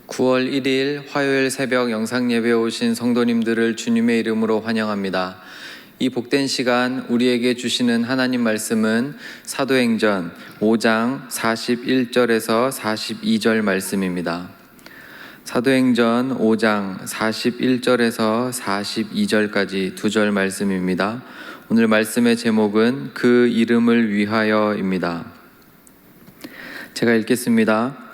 9월 1일 화요일 새벽 영상예배에 오신 성도님들을 주님의 이름으로 환영합니다. 이 복된 시간 우리에게 주시는 하나님 말씀은 사도행전 5장 41절에서 42절 말씀입니다. 사도행전 5장 41절에서 42절까지 두 절 말씀입니다. 오늘 말씀의 제목은 그 이름을 위하여입니다. 제가 읽겠습니다.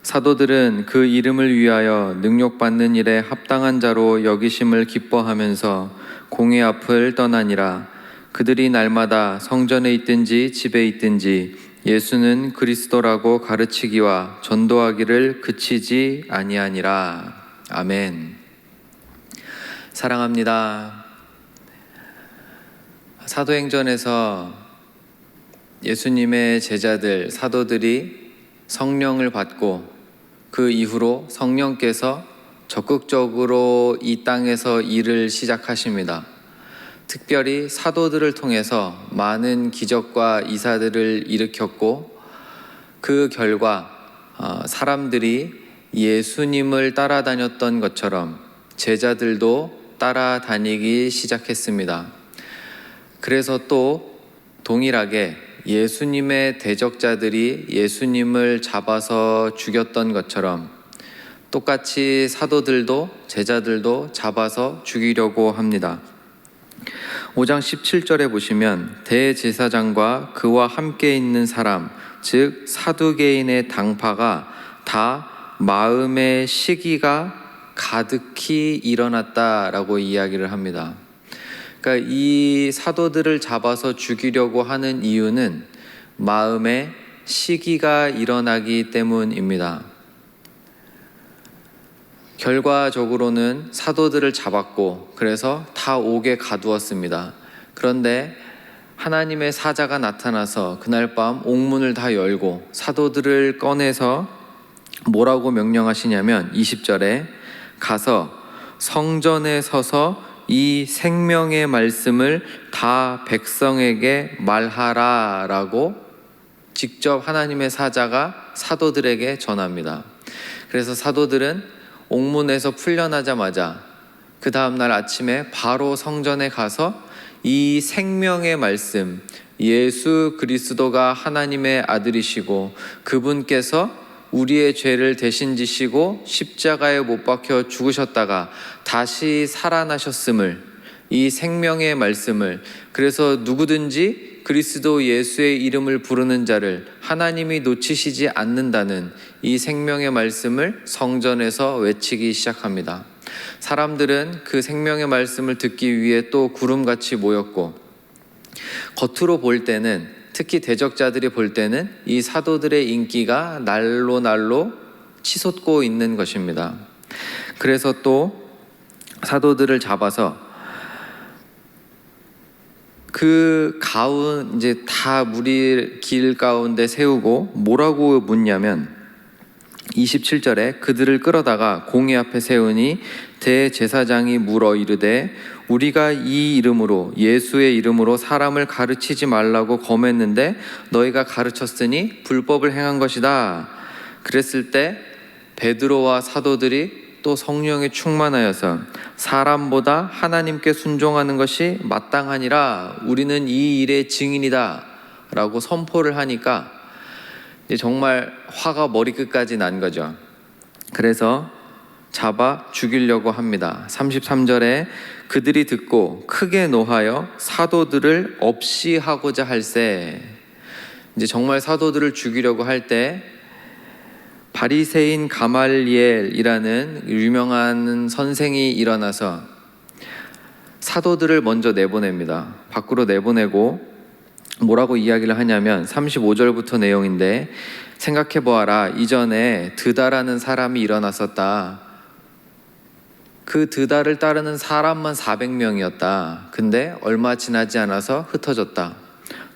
사도들은 그 이름을 위하여 능력받는 일에 합당한 자로 여기심을 기뻐하면서 공회 앞을 떠나니라. 그들이 날마다 성전에 있든지 집에 있든지 예수는 그리스도라고 가르치기와 전도하기를 그치지 아니하니라. 아멘. 사랑합니다. 사도행전에서 예수님의 제자들, 사도들이 성령을 받고 그 이후로 성령께서 적극적으로 이 땅에서 일을 시작하십니다. 특별히 사도들을 통해서 많은 기적과 이사들을 일으켰고 그 결과 사람들이 예수님을 따라다녔던 것처럼 제자들도 따라다니기 시작했습니다. 그래서 또 동일하게 예수님의 대적자들이 예수님을 잡아서 죽였던 것처럼 똑같이 사도들도 제자들도 잡아서 죽이려고 합니다. 5장 17절에 보시면 대제사장과 그와 함께 있는 사람, 즉 사두개인의 당파가 다 마음의 시기가 가득히 일어났다라고 이야기를 합니다. 그러니까 이 사도들을 잡아서 죽이려고 하는 이유는 마음에 시기가 일어나기 때문입니다. 결과적으로는 사도들을 잡았고 그래서 다 옥에 가두었습니다. 그런데 하나님의 사자가 나타나서 그날 밤 옥문을 다 열고 사도들을 꺼내서 뭐라고 명령하시냐면 20절에 가서 성전에 서서 이 생명의 말씀을 다 백성에게 말하라 라고 직접 하나님의 사자가 사도들에게 전합니다. 그래서 사도들은 옥문에서 풀려나자마자 그 다음날 아침에 바로 성전에 가서 이 생명의 말씀, 예수 그리스도가 하나님의 아들이시고 그분께서 우리의 죄를 대신 지시고 십자가에 못 박혀 죽으셨다가 다시 살아나셨음을, 이 생명의 말씀을, 그래서 누구든지 그리스도 예수의 이름을 부르는 자를 하나님이 놓치시지 않는다는 이 생명의 말씀을 성전에서 외치기 시작합니다. 사람들은 그 생명의 말씀을 듣기 위해 또 구름같이 모였고 겉으로 볼 때는, 특히 대적자들이 볼 때는 이 사도들의 인기가 날로 치솟고 있는 것입니다. 그래서 또 사도들을 잡아서 그 이제 다 무리 길 가운데 세우고 뭐라고 묻냐면 27절에 그들을 끌어다가 공회 앞에 세우니 대제사장이 물어 이르되 우리가 이 이름으로 예수의 이름으로 사람을 가르치지 말라고 검했는데 너희가 가르쳤으니 불법을 행한 것이다. 그랬을 때 베드로와 사도들이 또 성령에 충만하여서 사람보다 하나님께 순종하는 것이 마땅하니라. 우리는 이 일의 증인이다 라고 선포를 하니까 정말 화가 머리끝까지 난 거죠. 그래서 잡아 죽이려고 합니다. 33절에 그들이 듣고 크게 노하여 사도들을 없이 하고자 할세. 이제 정말 사도들을 죽이려고 할 때 바리새인 가말리엘이라는 유명한 선생이 일어나서 사도들을 먼저 내보냅니다. 밖으로 내보내고 뭐라고 이야기를 하냐면 35절부터 내용인데 생각해 보아라. 이전에 드다라는 사람이 일어났었다. 그 드다를 따르는 사람만 400명이었다. 근데 얼마 지나지 않아서 흩어졌다.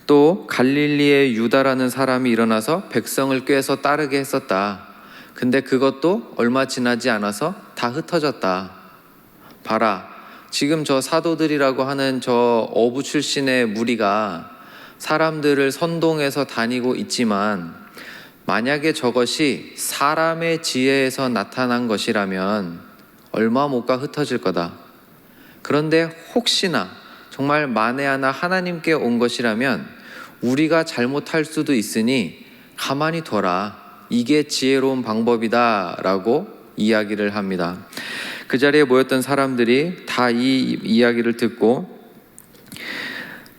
또 갈릴리의 유다라는 사람이 일어나서 백성을 꾀해서 따르게 했었다. 근데 그것도 얼마 지나지 않아서 다 흩어졌다. 봐라. 지금 저 사도들이라고 하는 저 어부 출신의 무리가 사람들을 선동해서 다니고 있지만 만약에 저것이 사람의 지혜에서 나타난 것이라면 얼마 못 가 흩어질 거다. 그런데 혹시나 정말 만에 하나 하나님께 온 것이라면 우리가 잘못할 수도 있으니 가만히 둬라. 이게 지혜로운 방법이다 라고 이야기를 합니다. 그 자리에 모였던 사람들이 다 이 이야기를 듣고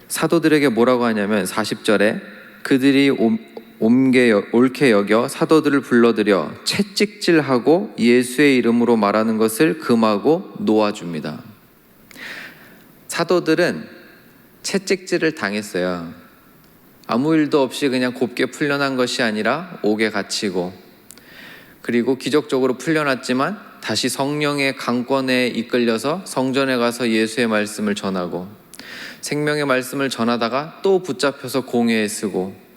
사도들에게 뭐라고 하냐면 40절에 그들이 옳게 여겨 사도들을 불러들여 채찍질하고 예수의 이름으로 말하는 것을 금하고 놓아줍니다. 사도들은 채찍질을 당했어요. 아무 일도 없이 그냥 곱게 풀려난 것이 아니라 옥에 갇히고, 그리고 기적적으로 풀려났지만 다시 성령의 강권에 이끌려서 성전에 가서 예수의 말씀을 전하고, 생명의 말씀을 전하다가 또 붙잡혀서 공회에 쓰고,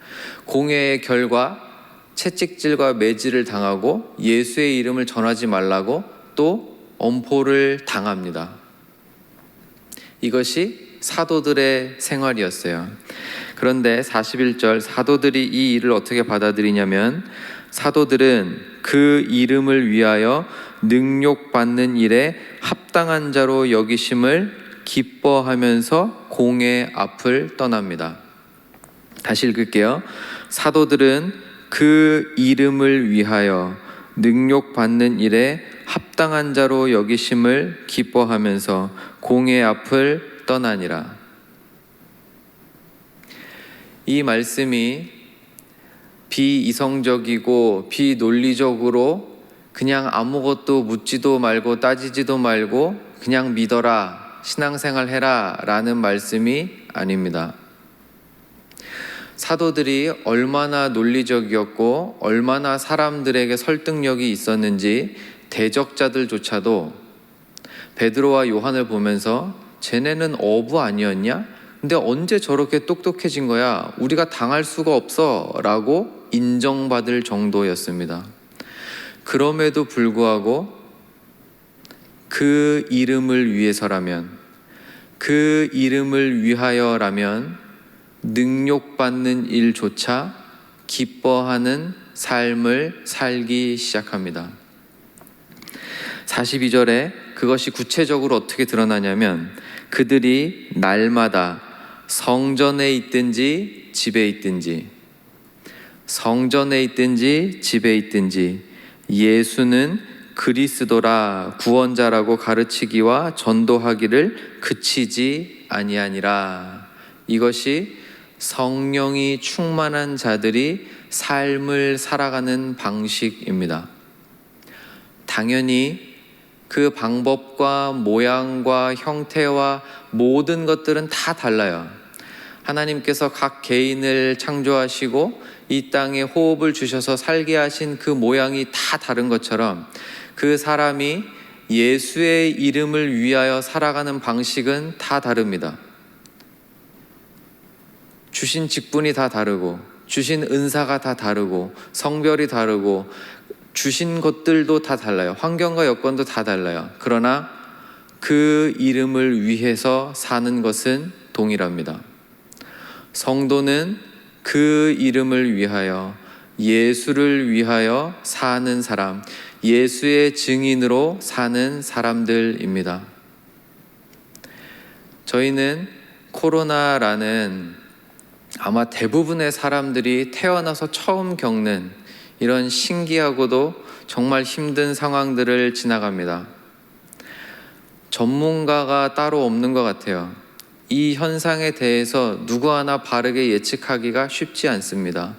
공회의 결과 채찍질과 매질을 당하고 예수의 이름을 전하지 말라고 또 엄포를 당합니다. 이것이 사도들의 생활이었어요. 그런데 41절 사도들이 이 일을 어떻게 받아들이냐면, 사도들은 그 이름을 위하여 능욕받는 일에 합당한 자로 여기심을 기뻐하면서 공회 앞을 떠납니다. 다시 읽을게요. 사도들은 그 이름을 위하여 능욕받는 일에 합당한 자로 여기심을 기뻐하면서 공회 앞을 떠나니라. 이 말씀이 비이성적이고 비논리적으로 그냥 아무것도 묻지도 말고 따지지도 말고 그냥 믿어라, 신앙생활 해라 라는 말씀이 아닙니다. 사도들이 얼마나 논리적이었고 얼마나 사람들에게 설득력이 있었는지 대적자들조차도 베드로와 요한을 보면서 쟤네는 어부 아니었냐? 근데 언제 저렇게 똑똑해진 거야? 우리가 당할 수가 없어 라고 인정받을 정도였습니다. 그럼에도 불구하고 그 이름을 위해서라면, 그 이름을 위하여라면 능욕받는 일조차 기뻐하는 삶을 살기 시작합니다. 42절에 그것이 구체적으로 어떻게 드러나냐면, 그들이 날마다 성전에 있든지 집에 있든지, 성전에 있든지 집에 있든지 예수는 그리스도라 구원자라고 가르치기와 전도하기를 그치지 아니하니라. 이것이 성령이 충만한 자들이 삶을 살아가는 방식입니다. 당연히 그 방법과 모양과 형태와 모든 것들은 다 달라요. 하나님께서 각 개인을 창조하시고 이 땅에 호흡을 주셔서 살게 하신 그 모양이 다 다른 것처럼 그 사람이 예수의 이름을 위하여 살아가는 방식은 다 다릅니다. 주신 직분이 다 다르고, 주신 은사가 다 다르고, 성별이 다르고, 주신 것들도 다 달라요. 환경과 여건도 다 달라요. 그러나 그 이름을 위해서 사는 것은 동일합니다. 성도는 그 이름을 위하여, 예수를 위하여 사는 사람, 예수의 증인으로 사는 사람들입니다. 저희는 코로나라는 아마 대부분의 사람들이 태어나서 처음 겪는 이런 신기하고도 정말 힘든 상황들을 지나갑니다. 전문가가 따로 없는 것 같아요. 이 현상에 대해서 누구 하나 바르게 예측하기가 쉽지 않습니다.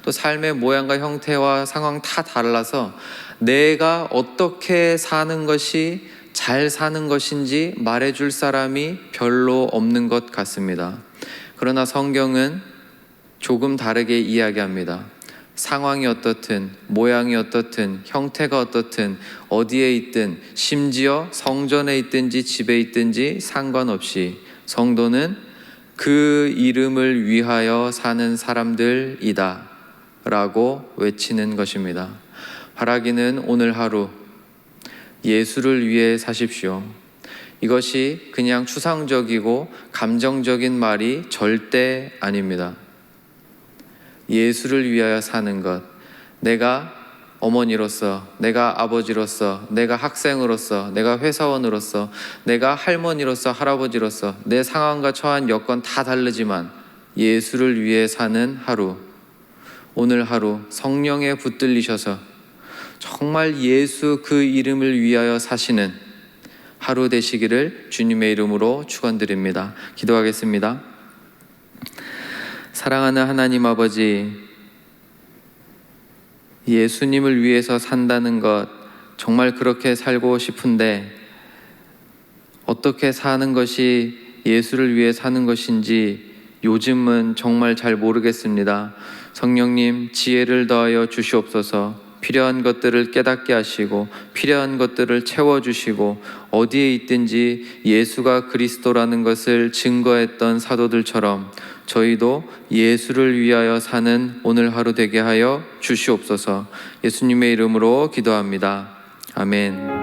또 삶의 모양과 형태와 상황 다 달라서 내가 어떻게 사는 것이 잘 사는 것인지 말해줄 사람이 별로 없는 것 같습니다. 그러나 성경은 조금 다르게 이야기합니다. 상황이 어떻든, 모양이 어떻든, 형태가 어떻든, 어디에 있든, 심지어 성전에 있든지 집에 있든지 상관없이 성도는 그 이름을 위하여 사는 사람들이다 라고 외치는 것입니다. 바라기는 오늘 하루 예수를 위해 사십시오. 이것이 그냥 추상적이고 감정적인 말이 절대 아닙니다. 예수를 위하여 사는 것, 내가 어머니로서, 내가 아버지로서, 내가 학생으로서, 내가 회사원으로서, 내가 할머니로서, 할아버지로서 내 상황과 처한 여건 다 다르지만 예수를 위해 사는 하루, 오늘 하루 성령에 붙들리셔서 정말 예수 그 이름을 위하여 사시는 하루 되시기를 주님의 이름으로 축원드립니다. 기도하겠습니다. 사랑하는 하나님 아버지, 예수님을 위해서 산다는 것 정말 그렇게 살고 싶은데 어떻게 사는 것이 예수를 위해 사는 것인지 요즘은 정말 잘 모르겠습니다. 성령님, 지혜를 더하여 주시옵소서. 필요한 것들을 깨닫게 하시고 필요한 것들을 채워주시고 어디에 있든지 예수가 그리스도라는 것을 증거했던 사도들처럼 저희도 예수를 위하여 사는 오늘 하루 되게 하여 주시옵소서. 예수님의 이름으로 기도합니다. 아멘.